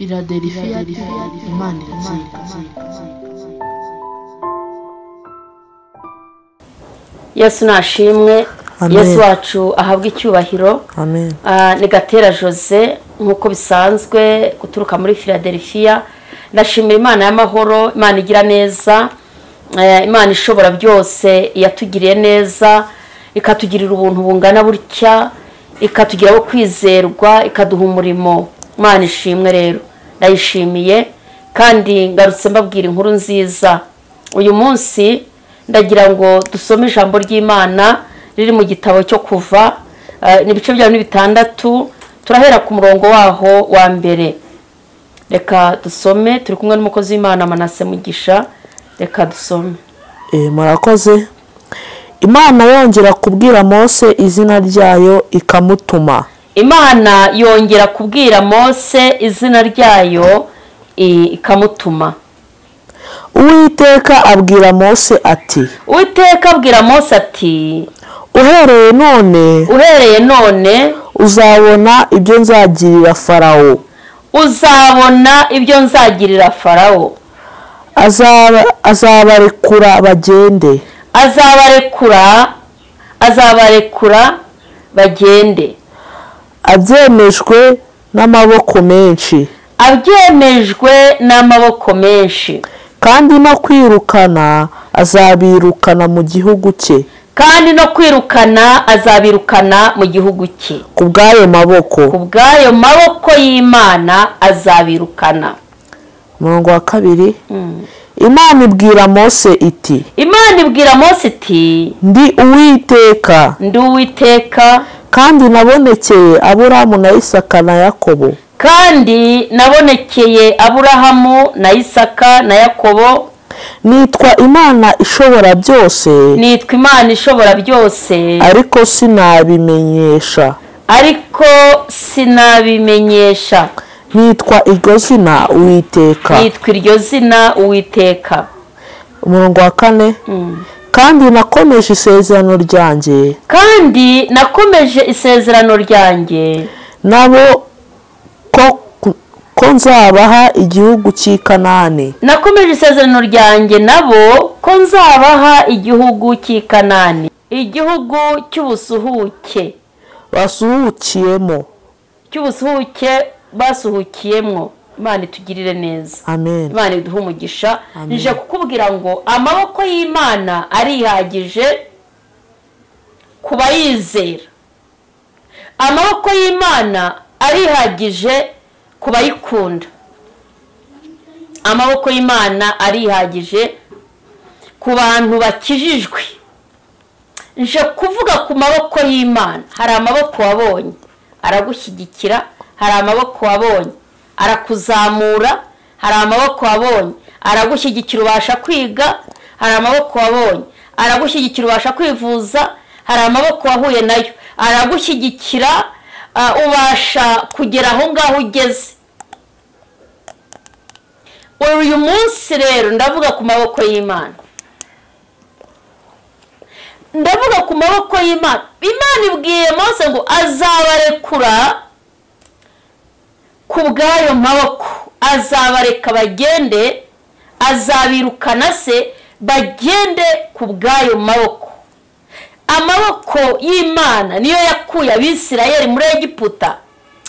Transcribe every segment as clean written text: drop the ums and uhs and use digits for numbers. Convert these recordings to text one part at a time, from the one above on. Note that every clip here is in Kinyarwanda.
Philadelphia Imana iratsinda. Yesu nashimwe. Yesu wacu ahabwa icyubahiro. Amen. Ni Gatera Jose nkuko bisanzwe guturuka muri Philadelphia. Ndashimira Imana y'amahoro, Imana igira neza, Imana ishobora byose, yatugiriye neza, ikatugirira ubuntu bungana burya, ikatugira abo kwizerwa, ikaduha umurimo. Imana ishimwe rero, ndayishimiye kandi ngarutse mbabwira inkuru nziza. Uyu munsi ndagira ngo dusome ijambo ry'Imana riri mu gitabo cyo Kuva, n'ibice byaho ni 6, turahera ku murongo waho wa mbere. Reka dusome, turi kumwe n'umukozi w'Imana Manase Mugisha. Reka dusome. Murakoze. Imana yongera kubwira Mose izina ryayo ikamutuma. Imana yongera kubwira Mose izina ryayo ikamutuma. Uwiteka abwira Mose ati, uhereye none uzabona ibyo nzagirira Farawo. Azabarekura bagende. Abyemejwe n'amaboko menshi. Kandi no kwirukana azabirukana mu gihugu cye. Kubw'ayo maboko y'Imana azabirukana. Murongo wa 2. Imana ibwira Mose iti, ndi Uwiteka, kandi nabonekeye Aburahamu na Isaka na Yakobo. Nitwa Imana ishobora byose. Ariko sinabimenyesha. Nitwa iryo zina Uwiteka. Umurongo wa 4. Kandi nakomeje isezerano ryanjye. Nabo ko nzabaha igihugu cy'i Kanani. Igihugu cy'ubusuhuke. Basuhukiyemo. Imana itugirire neza. Amen. Imana iduhe umugisha. Nje kukubwira ngo amaboko y'Imana arihagije kuba yizera. Amaboko y'Imana arihagije kuba yikunda. Amaboko y'Imana arihagije ku bantu bakijijwe. Nje kuvuga ku maboko y'Imana. Hari amaboko wabonye aragushyigikira, hari amaboko wabonye arakuzamura, hari amaboko wabonye aragushyigikira ubasha kwiga, hari amaboko wabonye aragushyigikira ubasha kwivuza, hari amaboko wahuye nayo aragushyigikira ubasha kugera aho ngaho ugeze. Uyu munsi rero ndavuga ku maboko y'Imana. Imana ibwiye Mose ngo azabarekura kubw'ayo maboko. Azabareka bagende, azabirukana se bagende kubw'ayo maboko. Amaboko y'Imana niyo yakuye Abisirayeli muri Egiputa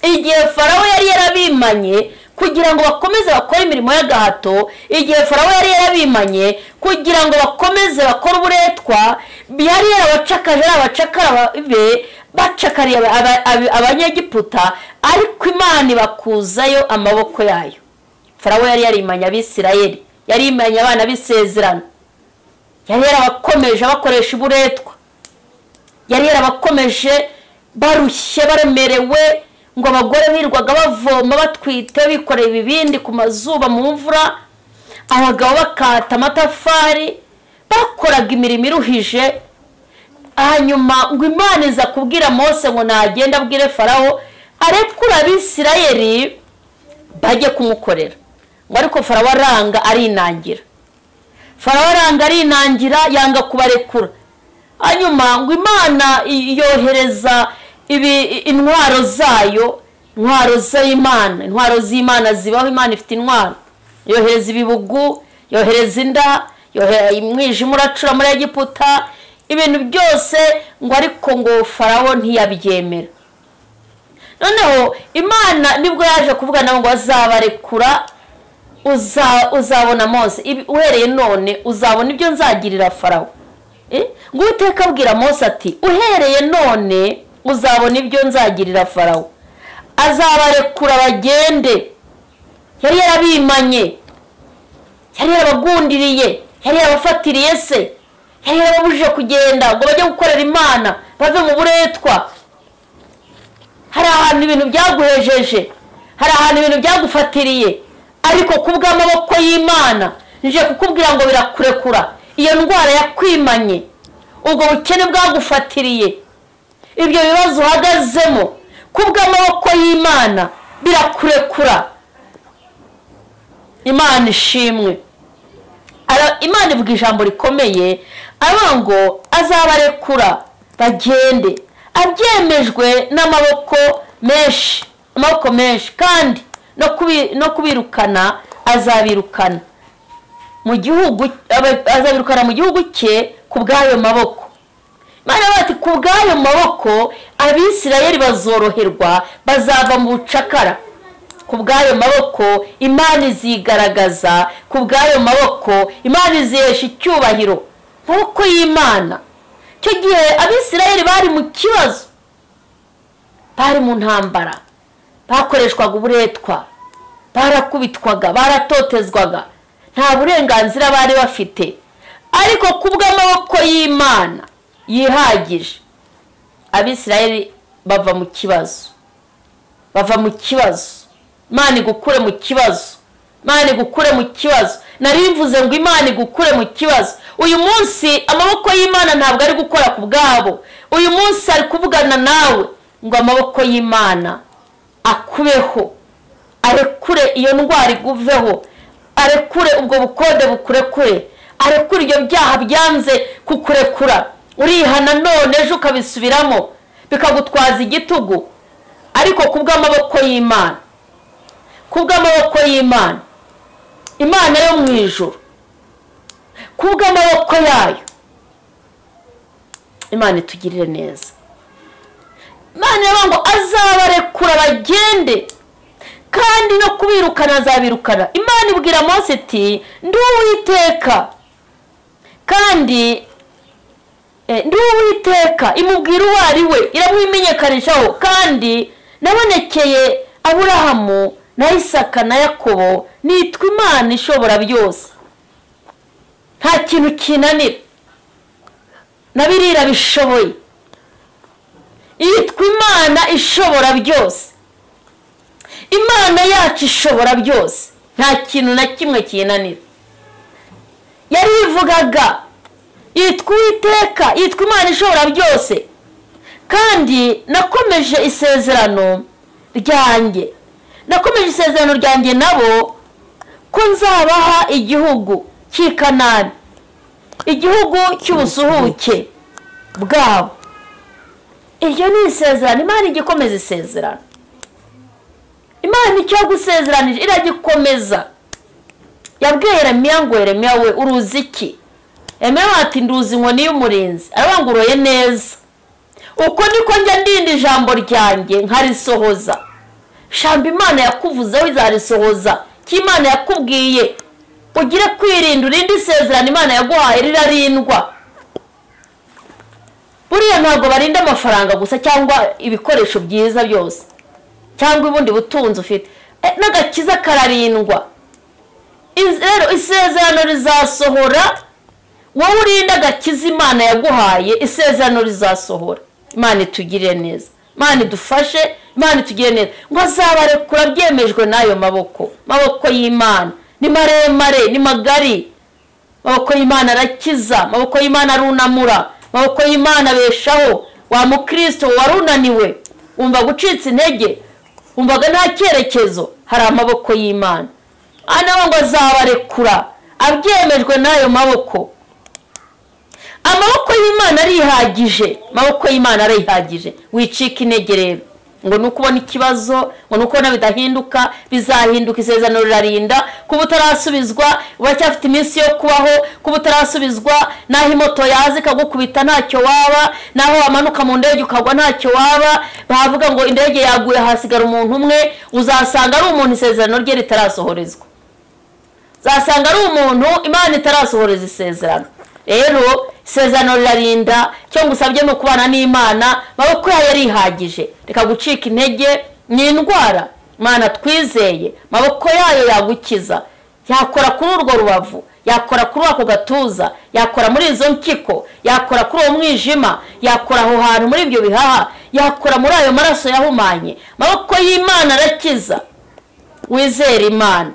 igihe Farawo yari yarabimanye kugira ngo bakomeze bakore imirimo y'agahato. Igihe Farawo yari yarabimanye kugira ngo bakomeze bakore uburetwa, yari yarabacakaje abacakara be bacakariye abanyegiputa, ariko Imana ibakuzayo amaboko yayo. Farawo yari yarimanye Abisirayeli, yari imanye abana b'isezerano, yari yarabakomeje bakoresha uburetwa, yari yarabakomeje barushye baremerewe, ngo abagore birwaga bavoma batwite bikoreye ibibindi ku mazuba mu mvura, abagabo bakata amatafari, bakoraga imirimo iruhije. Hanyuma ngo Imana iza kubwira Mose ngo nagenda abwire Farawo arekura Abisirayeli bajye kumukorera. Ngo ariko Farawo aranga arinangira, yanga kubarekura. Hanyuma ngo Imana yohereza intwaro zayo intwaro z'Imana. Intwaro z'Imana zibaho. Imana ifite intwaro, yohereza ibibugu, yohereza inda, yohereza umwijima uracura muri Egiputa, ibintu byose ngo ariko ngo Farawo ntiyabyemera. Noneho Imana nibwo yaje kuvuga nabo ngo azabarekura, uzabona Mose uhereye none uzabona ibyo nzagirira Farawo. Ngo Uwiteka abwira Mose ati uhereye none uzabona ibyo nzagirira Farawo, azabarekura bagende. Yari yarabimanye, yari yarabagundiriye, yari yarabafatiriye se, yari yarababujije kugenda ngo bajye gukorera Imana bave mu buretwa. Hari ahantu ibintu byaguhejeje, hari ahantu ibintu byagufatiriye, ariko kubw'amaboko y'Imana nje kukubwira ngo birakurekura. Iyo ndwara yakwimanye, ubwo bukene bwagufatiriye, ibyo bibazo uhagazemo, kubw'amaboko y'Imana birakurekura. Imana ishimwe. Imana ivuga ijambo rikomeye, aba ngo azabarekura bagende, abyemejwe n'amaboko menshi, amaboko menshi, kandi no kubirukana azabirukana mu gihugu, azabirukana mu gihugu cye ku bw'ayo maboko. Imana bati ku bw'ayo maboko Abisirayeli bazoroherwa, bazava mu bucakara. Ku bw'ayo maboko Imana izigaragaza, ku bw'ayo maboko Imana izihesha icyubahiro. Maboko y'Imana. Cyo gihe Abisirayeli bari mu kibazo, bari mu ntambara, bakoreshwaga uburetwa, barakubitwaga, baratotezwaga, nta burenganzira bari bafite, ariko kubw'amaboko y'Imana yihagije Abisirayeli bava mu kibazo, bava mu kibazo. Imana igukure mu kibazo, Imana igukure mu kibazo. Narivuze ngo Imana igukure mu kibazo. Uyu munsi amaboko y'Imana ntabwo ari gukora ku bwabo, uyu munsi ari kuvugana nawe ngo amaboko y'Imana akubeho, arekure iyo ndwara iguveho, arekure ubwo bukode bukurekure, arekure ibyo byaha byanze kukurekura. Urihana none ejo ukabisubiramo bikagutwaza igitugu, ariko kubw'amaboko y'Imana, kubw'amaboko y'Imana, Imana yo mu ijuru, kubw'amaboko yayo, Imana itugirire neza. Imana yavuga ngo azabarekura bagende, kandi no kubirukana azabirukana. Imana ibwira Mose iti ndi Uwiteka, kandi ndi Uwiteka, imubwira uwo ari we, iramwimenyekanishaho. Kandi nabonekeye Aburahamu na Isaka na Yakobo, nitwa Imana ishobora byose, nta kintu kinanira, na birira bishoboye. Yitwa Imana ishobora byose. Imana yacu ishobora byose, nta kintu na kimwe kinanira. Yari ivugaga yitwa Uwiteka, yitwa Imana ishobora byose. Kandi nakomeje isezerano ryanjye, nakomeje isezerano ryanjye nabo, ko nzabaha igihugu cy'i Kanani, igihugu cy'ubusuhuke bwabo. Iryo ni isezerano. Imana igikomeza isezerano. Imana icyo yagusezeranije iragikomeza. Yabwiye Yeremiya ngo Yeremiya we uruzi iki? Yeremiya ati nduzi inkoni y'umurinzi, arabanguroye neza. Uko niko njya ndinda ijambo ryanjye nkarisohoza. Shambo Imana yakuvuzeho izarisohoza, ki Imana yakubwiye ugire kwirinda, urinde isezerano Imana yaguhaye rirarindwa. Buriya ntabwo barinda amafaranga gusa cyangwa ibikoresho byiza byose cyangwa ubundi butunzi ufite, n'agakiza kararindwa. Rero isezerano rizasohora, wowe urinda agakiza Imana yaguhaye, isezerano rizasohora. Imana itugirire neza, Imana idufashe, Imana itugirire neza. Ngo azabarekura byemejwe n'ayo maboko. Maboko y'Imana ni maremare, ni magari. Maboko y'Imana arakiza, maboko y'Imana arunamura, maboko y'Imana beshaho. Wa mukristo warunaniwe, umva gucitsa intege, umvaga nta cyerekezo, hari amaboko y'Imana. Ana ngo azabarekura abyemejwe n'ayo maboko. Amaboko y'Imana arihagije, amaboko y'Imana arihagije. Wicika intege rero, ngo nukubona ikibazo, ngo nukubona bidahinduka, bizahinduka, isezerano rirarinda. Kuba utarasubizwa uracyafite iminsi yo kubaho, kuba utarasubizwa naho imoto yaza ikagukubita ntacyo waba, naho wamanuka mu ndege ukagwa ntacyo waba, bavuga ngo indege yaguye hasigara umuntu umwe, uzasanga ari umuntu isezerano rye ritarasohorezwa, uzasanga ari umuntu Imana itarasohoreza isezerano. Rero isezerano rirarinda, cyo ngusabye no kubana n'Imana, maboko yayo yarihagije, reka gucika intege. Ni indwara Imana twizeye, maboko yayo yagukiza, yakora kuri urwo rubavu, yakora kuri ako gatuza, yakora muri izo mpyiko, yakora kuri uwo mwijima, yakora aho hantu muri ibyo bihaha, yakora muri ayo maraso yahumanye. Maboko y'Imana arakiza. Wizere Imana,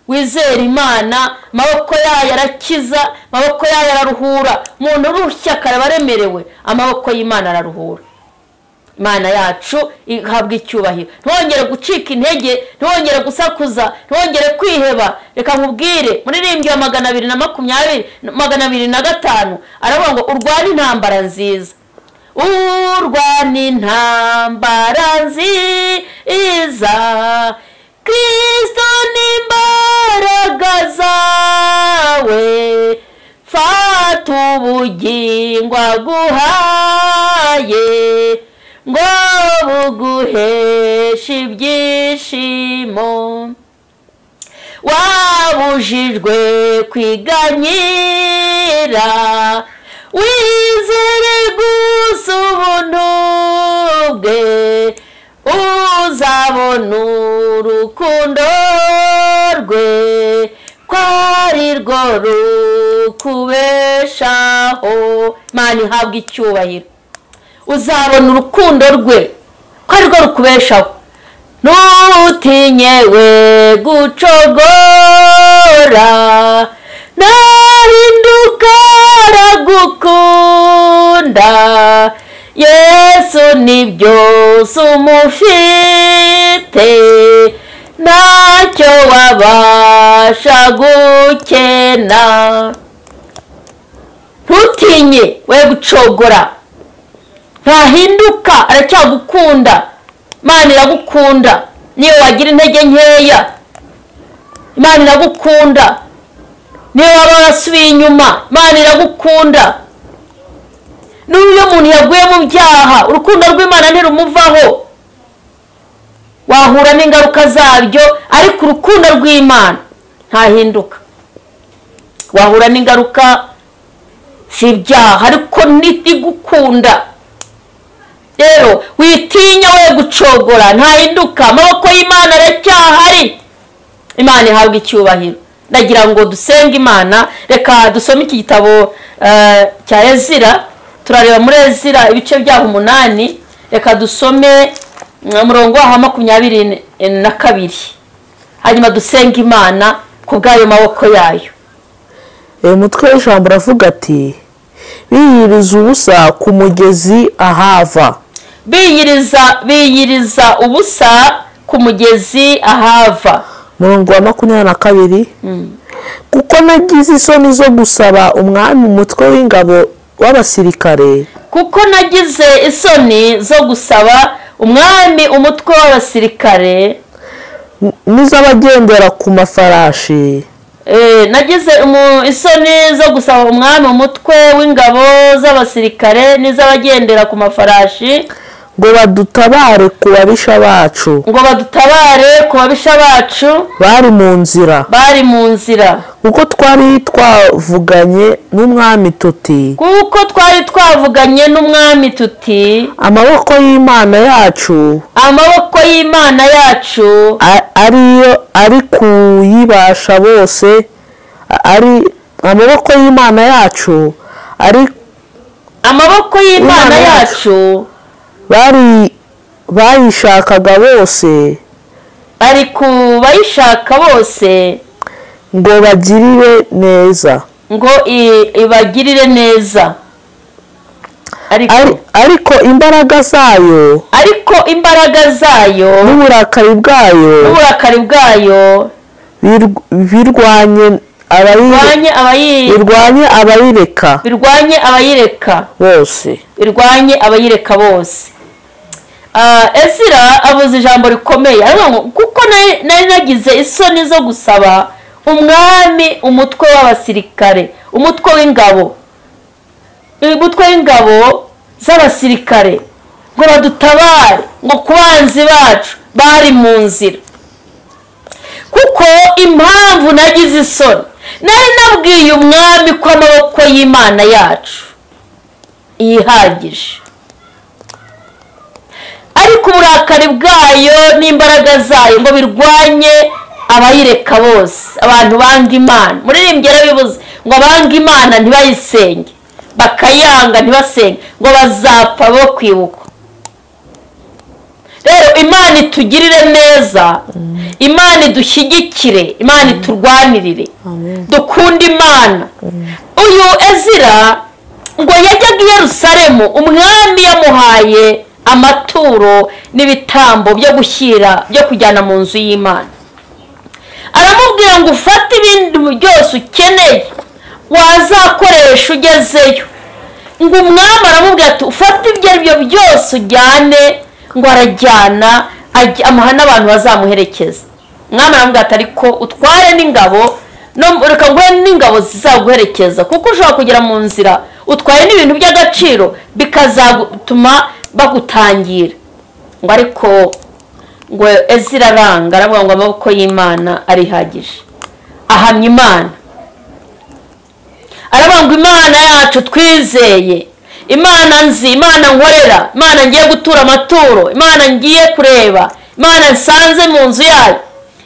wizere Imana, maboko yayo arakiza, maboko yayo araruhura. Umuntu urushya karaba aremerewe, amaboko y'Imana araruhura. Imana yacu ihabwa icyubahiro. Ntwongere gucika intege, ntwongere gusakuza, ntwongere kwiheba. Reka nkubwire muri rimbyo ya 225 aravuga ngo urwane intambara nziza, urwane intambara nziza, Kristo n'imbaraga zawe, fata ubugingo aguhaye, ngo buguheshe ibyishimo. Wabujijwe kwiganyira, wizere gusa ubuntu bwe, uzabona urukundo rwe, ko ari rwo rukubeshaho. Imana ihabwa icyubahiro. Uzabona urukundo rwe, ko ari rwo rukubeshaho. Ntutinye we gucogora, nahinduka aragukunda. Yesu ni byose umufite, ntacyo wabasha gukena. Ntutinye we gucogora, ntahinduka, aracyagukunda. Imana iragukunda niyo wagira intege nkeya, Imana iragukunda niyo waba warasubiye inyuma, Imana iragukunda. N'uyo muntu yaguye mu byaha, urukundo rw'Imana ntirumuvaho, wahura n'ingaruka zabyo, ariko urukundo rw'Imana ntahinduka. Wahura n'ingaruka z'ibyaha, ariko ntigukunda. Rero witinya we gucogora, ntahinduka, amaboko y'Imana aracyahari. Imana ihabwa icyubahiro. Ndagira ngo dusenge Imana. Reka dusome iki gitabo cya Ezira. Turareba muri Ezira ibice byaho 8. Reka dusome umurongo wa 22. Hanyuma dusenge Imana kubgayo maboko yayo. Umutwe w'ijambo ravuga ati biyiriza ubusa ku mugezi Ahava. Biyiriza ubusa ku mugezi Ahava. Murongo wa 22. Kuko nagize isoni zo gusaba umwami umutwe w'ingabo w'abasirikare. Kuko nagize isoni zo gusaba umwami umutwe w'abasirikare, n'iz'abagendera ku mafarashi. Nagize isoni zo gusaba umwami umutwe w'ingabo z'abasirikare n'iz'abagendera ku mafarashi, ngo badutabare ku babisha bacu. ngo badutabare ku babisha bacu bari mu nzira. Kuko twari twavuganye n'umwami tuti, amaboko y'Imana yacu ariyo ari kuyibasha bose, amaboko y'Imana yacu bayishakaga bose, ari kubayishaka bose, ngo bagirire neza, ngo ibagirire neza. ariko imbaraga zayo n'uburakari bwayo birwanye abayireka bose. Ezira avuze ijambo rikomeye aravuga ngo kuko nari nagize isoni zo gusaba umwami umutwe w'abasirikare, umutwe w'ingabo z'abasirikare ngo badutabare ngo ku banzi bacu bari mu nzira. Kuko impamvu nagize isoni, nari nabwiye umwami ko amaboko y'Imana yacu yihagije, ariko uburakari bwayo n'imbaraga zayo ngo birwanye abayireka bose. Abantu banga Imana, muririmbyi yarabivuze ngo abanga Imana ntibayisenge, bakayanga ntibasenge, ngo bazapfa bo kwibukwa. Rero Imana itugirire neza, Imana idushyigikire, Imana iturwanirire, dukunde Imana. Uyu Ezira ngo yajyaga i Yerusalemu, umwami yamuhaye amaturo n'ibitambo byo gushyira byo kujyana mu nzu y'Imana. Aramubwira ngo ufate ibintu byose ukeneye wazakoresha ugezeyo. Ngo umwami aramubwira ati ufate ibyo ari byo byose ujyane. Ngo arajyana amuha n'abantu bazamuherekeza. Umwami aramubwira ati ariko utware n'ingabo, reka nguhe n'ingabo zizaguherekeza, kuko ushobora kugera mu nzira utwaye n'ibintu by'agaciro bikazatuma bagutangira. Ngo ariko ngo Ezira aranga, aravuga ngo amaboko y'Imana arihagije, ahamya Imana. Aravuga ngo Imana yacu twizeye, Imana nzi, Imana nkorera, Imana ngiye gutura amaturo, Imana ngiye kureba, Imana nsanze mu nzu yayo,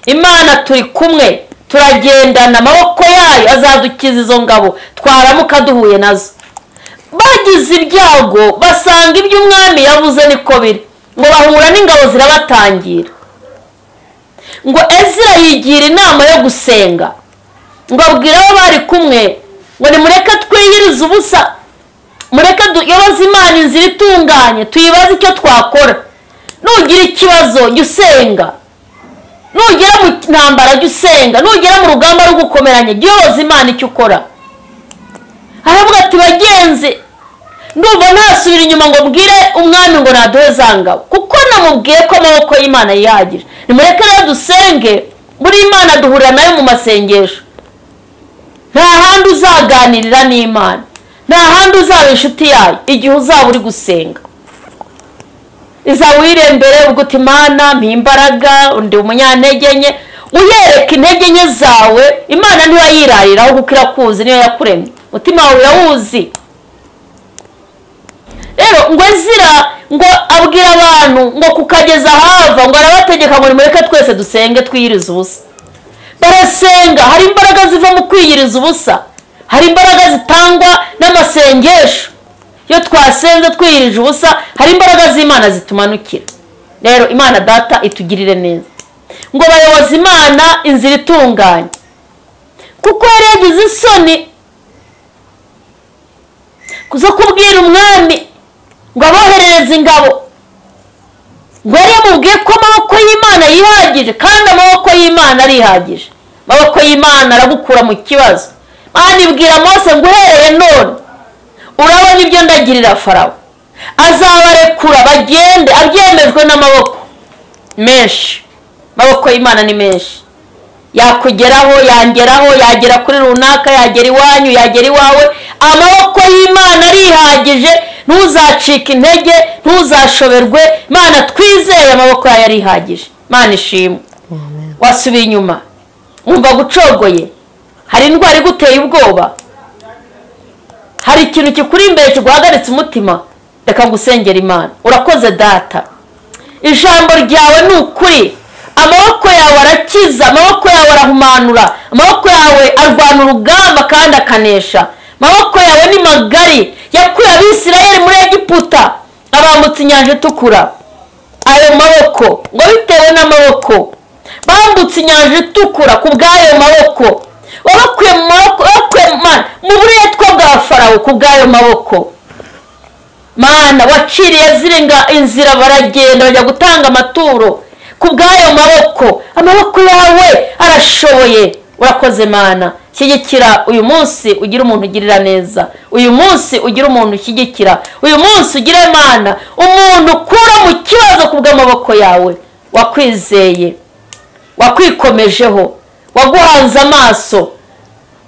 Imana turi kumwe turagendana, amaboko yayo azadukiza izo ngabo twaramuka duhuye nazo. Bagize ibyago basanga ibyo umwami yavuze niko biri, ngo bahura n'ingabo zirabatangira. Ngo Ezira yigira inama yo gusenga, ngo abwira abo bari kumwe ngo nimureke twiyirize ubusa, mureke tuyoboze Imana inzira itunganye, tuyibaze icyo twakora. Nugira ikibazo jya usenga, nugera mu ntambara jya usenga, nugera mu rugamba rwo gukomeranya jya uyoboza Imana icyo ukora. Aravuga ati bagenzi, ndumva ntasubira inyuma ngo mbwire umwami ngo naduhe za ngabo, kuko namubwiye ko amaboko y'Imana yihagije. Nimureke rero dusenge, muri Imana duhurira nayo mu masengesho. Nta handi uzaganirira n'Imana, nta handi uzaba inshuti yayo igihe uzaba uri gusenga. Izaba uyirembere ubwo uti Imana mpa imbaraga, undi umunyantege nke, uyereka intege nke zawe. Imana ntiwayirariraho kuko irakuzi, niyo yakuremye, umutima wawe urawuzi. Rero ngo Ezira ngo abwira abantu ngo kukageza hava, ngo arabategeka ngo nimureke twese dusenge twiyirize ubusa. Barasenga, hari imbaraga ziva mu kwiyiriza ubusa, hari imbaraga zitangwa n'amasengesho. Iyo twasenze twiyirije ubusa hari imbaraga z'Imana zitumanukira. Rero Imana Data itugirire neza, ngo bayoboze Imana inzira itunganye, kuko yari yagize isoni kuza kubwira umwami ngo aboherereze ingabo. Ngo yari yamubwiye ko amaboko y'Imana yihagije, kandi amaboko y'Imana arihagije. Amaboko y'Imana aragukura mu kibazo. Imana ibwira Mose ngo uhereye none urabona ibyo ndagirira Farawo, azabarekura bagende, abyemejwe n'amaboko menshi. Amaboko y'Imana ni menshi, yakugeraho, yangeraho, yagera kuri runaka, yagera iwanyu, yagera iwawe. Amaboko y'Imana arihagije, ntuzacika intege, ntuzashoberwe. Imana twizeye amaboko yayo arihagije. Imana ishimwe. Wasubiye inyuma wumva gucogoye, hari indwara iguteye ubwoba, hari ikintu kikuri imbere kiguhagaritse umutima, reka ngusengera Imana. Urakoze Data, ijambo ryawe ni ukuri. Amaboko yawe arakiza, amaboko yawe arahumanura, amaboko yawe arwana urugamba kandi akanesha. Amaboko yawe ni magari, yakuye Abisirayeli muri Egiputa abambutse inyanja itukura. Ayo maboko ngo bitewe n'amaboko bambutse inyanja itukura ku bw'ayo maboko. Wabakuye mu maboko, mu buretwa bwa Farawo ku bw'ayo maboko. Mana waciriye zirenga inzira, baragenda bajya gutanga amaturo ku bw'ayo maboko. Amaboko yawe arashoboye, urakoze Mana. Shyigikira uyu munsi, ugira umuntu ugirira neza. Uyu munsi ugira umuntu ushyigikira. Uyu munsi ugire Mana umuntu ukura mu kibazo kubw'amaboko yawe. Wakwizeye, wakwikomejeho, waguhanze amaso.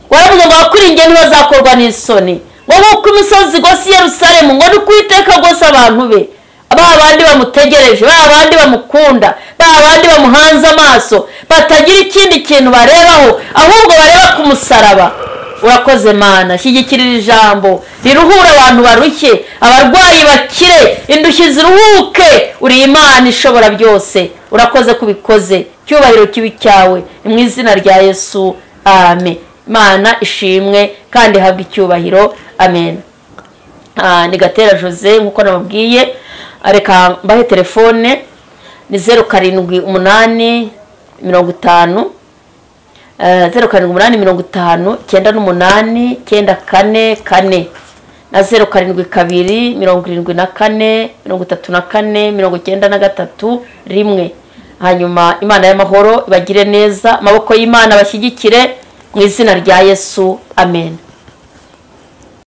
Waravuze ngo wakwiringiye ntibazakorwa n'isoni. Ngo nk'uko imisozi igose i Yerusalemu, ngo ni ku Uwiteka agose abantu be. Ba bandi bamutegereje, ba bandi bamukunda, ba bandi bamuhanze amaso, batagira ikindi kintu barebaho, ahubwo bareba ku musaraba. Urakoze Mana. Shyigikirira ijambo riruhura abantu barushye, abarwayi bakire, indushyi ziruhuke. Uri Imana ishobora byose. Urakoze kubikoze. Cyubahiro kibi cyawe ni mu izina rya Yesu. Amen. Mana ishimwe kandi habwe icyubahiro. Amen. Ni Gatera Jose nkuko nababwiye. Reka mbahe telefone ni 0788 50 0788 98 944 na 0722 74 34 93 rimwe. Hanyuma Imana y'amahoro ibagire neza, amaboko y'Imana bashyigikire mu izina rya Yesu. Amen.